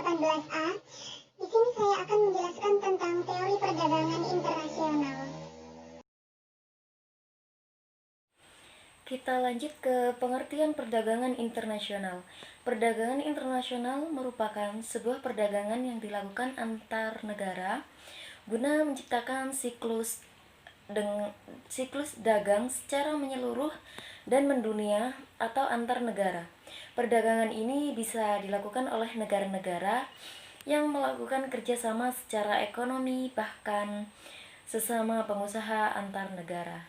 18A. Di sini saya akan menjelaskan tentang teori perdagangan internasional. Kita lanjut ke pengertian perdagangan internasional. Perdagangan internasional merupakan sebuah perdagangan yang dilakukan antar negara guna menciptakan siklus dagang secara menyeluruh dan mendunia atau antar negara. Perdagangan ini bisa dilakukan oleh negara-negara yang melakukan kerjasama secara ekonomi, bahkan sesama pengusaha antar negara.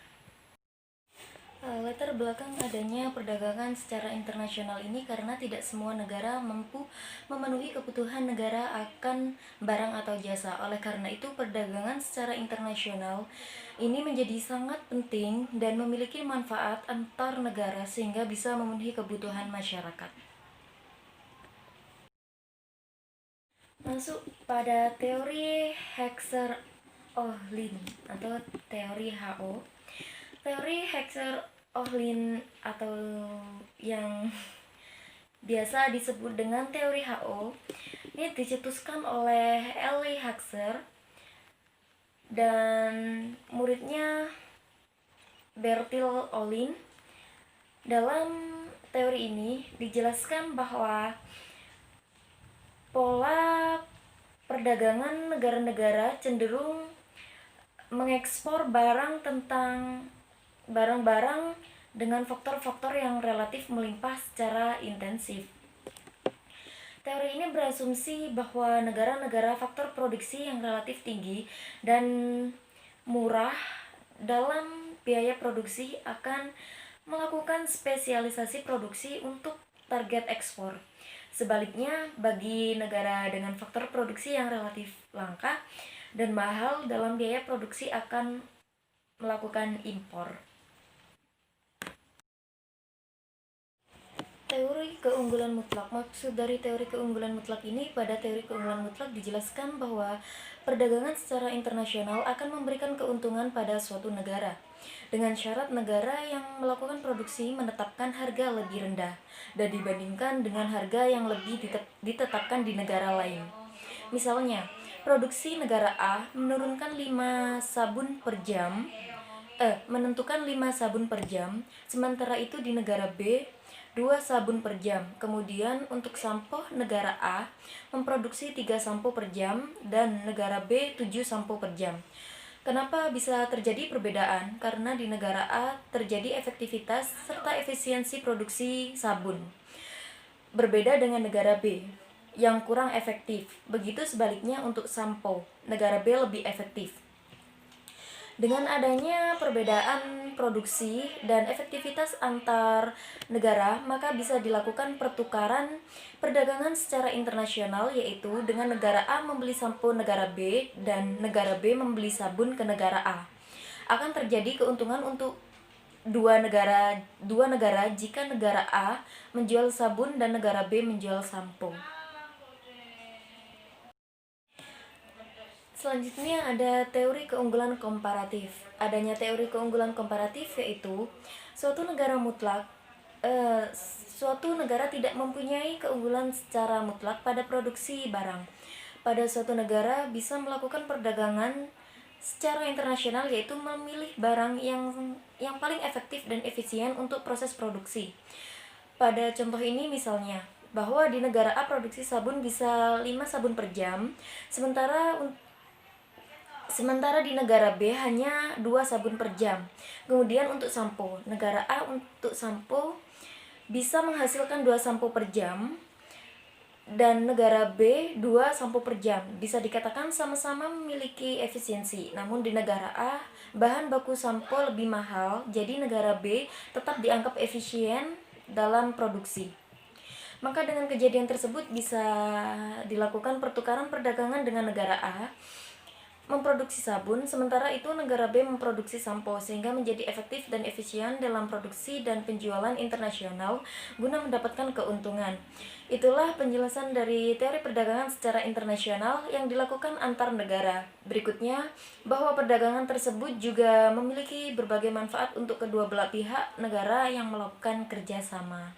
Latar belakang adanya perdagangan secara internasional ini karena tidak semua negara mampu memenuhi kebutuhan negara akan barang atau jasa. Oleh karena itu, perdagangan secara internasional ini menjadi sangat penting dan memiliki manfaat antar negara sehingga bisa memenuhi kebutuhan masyarakat. Masuk pada teori Heckscher-Ohlin atau teori HO. Teori Heckscher-Ohlin atau yang biasa disebut dengan teori HO ini dicetuskan oleh Elie Heckscher dan muridnya Bertil Ohlin. Dalam teori ini dijelaskan bahwa pola perdagangan negara-negara cenderung mengekspor barang-barang dengan faktor-faktor yang relatif melimpah secara intensif. Teori ini berasumsi bahwa negara-negara faktor produksi yang relatif tinggi dan murah dalam biaya produksi akan melakukan spesialisasi produksi untuk target ekspor. Sebaliknya, bagi negara dengan faktor produksi yang relatif langka dan mahal dalam biaya produksi akan melakukan impor. Teori keunggulan mutlak. Maksud dari teori keunggulan mutlak ini, pada teori keunggulan mutlak dijelaskan bahwa perdagangan secara internasional akan memberikan keuntungan pada suatu negara, dengan syarat negara yang melakukan produksi menetapkan harga lebih rendah dan dibandingkan dengan harga yang lebih ditetapkan di negara lain. Misalnya, produksi negara A menentukan 5 sabun per jam, sementara itu di negara B 2 sabun per jam. Kemudian untuk sampo, negara A memproduksi 3 sampo per jam dan negara B 7 sampo per jam. Kenapa bisa terjadi perbedaan? Karena di negara A terjadi efektivitas serta efisiensi produksi sabun, berbeda dengan negara B yang kurang efektif. Begitu sebaliknya untuk sampo, negara B lebih efektif. Dengan adanya perbedaan produksi dan efektivitas antar negara, maka bisa dilakukan pertukaran perdagangan secara internasional, yaitu dengan negara A membeli sampo negara B dan negara B membeli sabun ke negara A. Akan terjadi keuntungan untuk dua negara jika negara A menjual sabun dan negara B menjual sampo. Selanjutnya ada teori keunggulan komparatif. Adanya teori keunggulan komparatif yaitu suatu negara tidak mempunyai keunggulan secara mutlak pada produksi barang. Pada suatu negara bisa melakukan perdagangan secara internasional, yaitu memilih barang yang paling efektif dan efisien untuk proses produksi. Pada contoh ini misalnya, bahwa di negara A produksi sabun bisa 5 sabun per jam, sementara di negara B hanya 2 sabun per jam. Kemudian untuk sampo, negara A untuk sampo bisa menghasilkan 2 sampo per jam dan negara B 2 sampo per jam. Bisa dikatakan sama-sama memiliki efisiensi. Namun di negara A bahan baku sampo lebih mahal, jadi negara B tetap dianggap efisien dalam produksi. Maka dengan kejadian tersebut bisa dilakukan pertukaran perdagangan dengan negara A memproduksi sabun, sementara itu negara B memproduksi sampo, sehingga menjadi efektif dan efisien dalam produksi dan penjualan internasional guna mendapatkan keuntungan. Itulah penjelasan dari teori perdagangan secara internasional yang dilakukan antar negara. Berikutnya, bahwa perdagangan tersebut juga memiliki berbagai manfaat untuk kedua belah pihak negara yang melakukan kerjasama.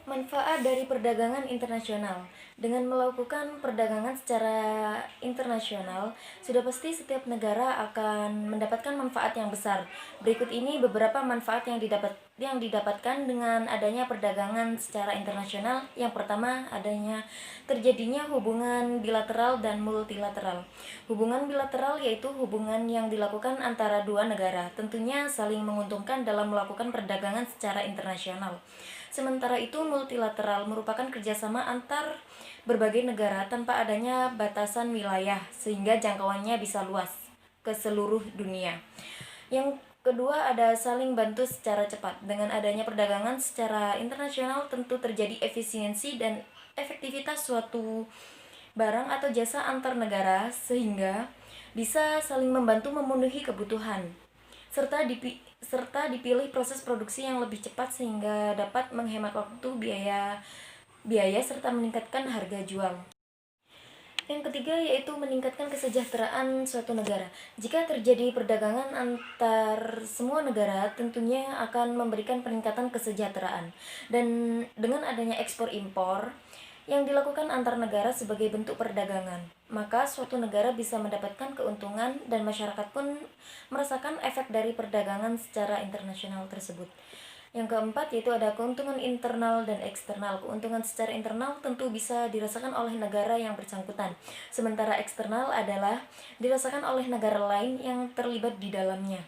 Manfaat dari perdagangan internasional. Dengan melakukan perdagangan secara internasional, sudah pasti setiap negara akan mendapatkan manfaat yang besar. Berikut ini beberapa manfaat yang didapatkan dengan adanya perdagangan secara internasional. Yang pertama, adanya terjadinya hubungan bilateral dan multilateral. Hubungan bilateral yaitu hubungan yang dilakukan antara dua negara, tentunya saling menguntungkan dalam melakukan perdagangan secara internasional. Sementara itu, multilateral merupakan kerjasama antar berbagai negara tanpa adanya batasan wilayah, sehingga jangkauannya bisa luas ke seluruh dunia. Yang kedua, ada saling bantu secara cepat. Dengan adanya perdagangan secara internasional, tentu terjadi efisiensi dan efektivitas suatu barang atau jasa antar negara, sehingga bisa saling membantu memenuhi kebutuhan serta dipilih proses produksi yang lebih cepat sehingga dapat menghemat waktu, biaya serta meningkatkan harga jual. Yang ketiga yaitu meningkatkan kesejahteraan suatu negara. Jika terjadi perdagangan antar semua negara, tentunya akan memberikan peningkatan kesejahteraan. Dan dengan adanya ekspor impor yang dilakukan antar negara sebagai bentuk perdagangan, maka suatu negara bisa mendapatkan keuntungan dan masyarakat pun merasakan efek dari perdagangan secara internasional tersebut. Yang keempat yaitu ada keuntungan internal dan eksternal. Keuntungan secara internal tentu bisa dirasakan oleh negara yang bersangkutan, sementara eksternal adalah dirasakan oleh negara lain yang terlibat di dalamnya.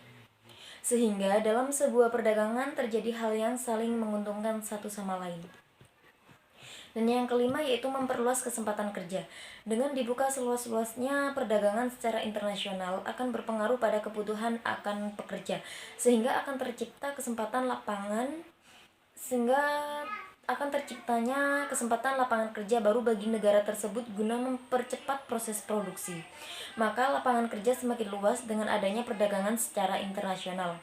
Sehingga dalam sebuah perdagangan terjadi hal yang saling menguntungkan satu sama lain. Dan yang kelima yaitu memperluas kesempatan kerja. Dengan dibuka seluas-luasnya perdagangan secara internasional akan berpengaruh pada kebutuhan akan pekerja, sehingga akan terciptanya kesempatan lapangan kerja baru bagi negara tersebut guna mempercepat proses produksi. Maka lapangan kerja semakin luas dengan adanya perdagangan secara internasional.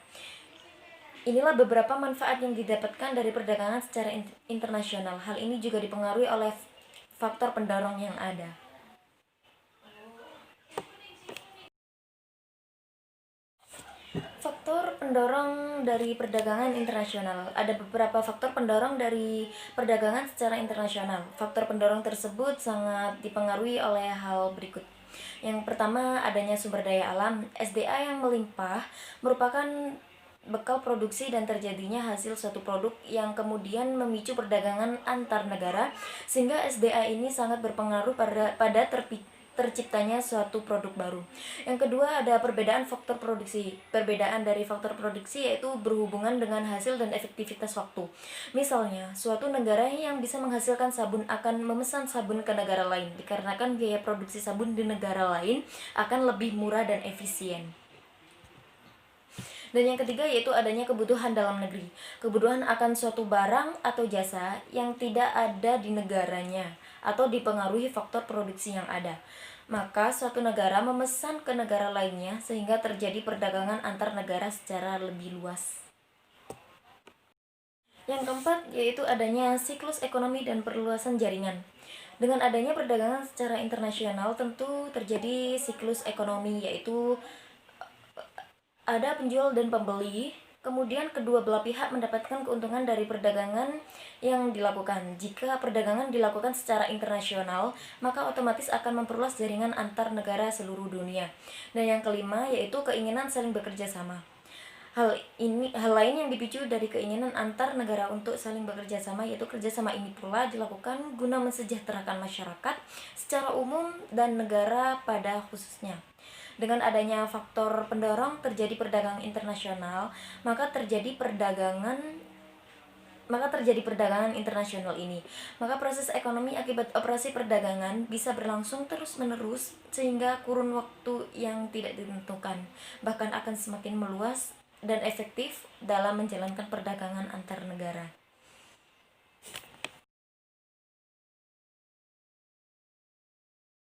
Inilah beberapa manfaat yang didapatkan dari perdagangan secara internasional. Hal ini juga dipengaruhi oleh faktor pendorong yang ada. Faktor pendorong dari perdagangan internasional. Ada beberapa faktor pendorong dari perdagangan secara internasional. Faktor pendorong tersebut sangat dipengaruhi oleh hal berikut. Yang pertama, adanya sumber daya alam. SDA yang melimpah merupakan bekal produksi dan terjadinya hasil suatu produk yang kemudian memicu perdagangan antar negara, sehingga SDA ini sangat berpengaruh pada terciptanya suatu produk baru. Yang kedua, ada perbedaan faktor produksi. Perbedaan dari faktor produksi yaitu berhubungan dengan hasil dan efektivitas waktu. Misalnya, suatu negara yang bisa menghasilkan sabun akan memesan sabun ke negara lain dikarenakan biaya produksi sabun di negara lain akan lebih murah dan efisien. Dan yang ketiga yaitu adanya kebutuhan dalam negeri. Kebutuhan akan suatu barang atau jasa yang tidak ada di negaranya atau dipengaruhi faktor produksi yang ada. Maka suatu negara memesan ke negara lainnya sehingga terjadi perdagangan antar negara secara lebih luas. Yang keempat yaitu adanya siklus ekonomi dan perluasan jaringan. Dengan adanya perdagangan secara internasional tentu terjadi siklus ekonomi, yaitu ada penjual dan pembeli, kemudian kedua belah pihak mendapatkan keuntungan dari perdagangan yang dilakukan. Jika perdagangan dilakukan secara internasional, maka otomatis akan memperluas jaringan antar negara seluruh dunia. Dan yang kelima yaitu keinginan saling bekerja sama. Hal lain yang dipicu dari keinginan antar negara untuk saling bekerja sama, yaitu kerjasama ini pula dilakukan guna mensejahterakan masyarakat secara umum dan negara pada khususnya. Dengan adanya faktor pendorong terjadi perdagangan internasional, maka terjadi perdagangan internasional ini. Maka proses ekonomi akibat operasi perdagangan bisa berlangsung terus-menerus sehingga kurun waktu yang tidak ditentukan, bahkan akan semakin meluas dan efektif dalam menjalankan perdagangan antar negara.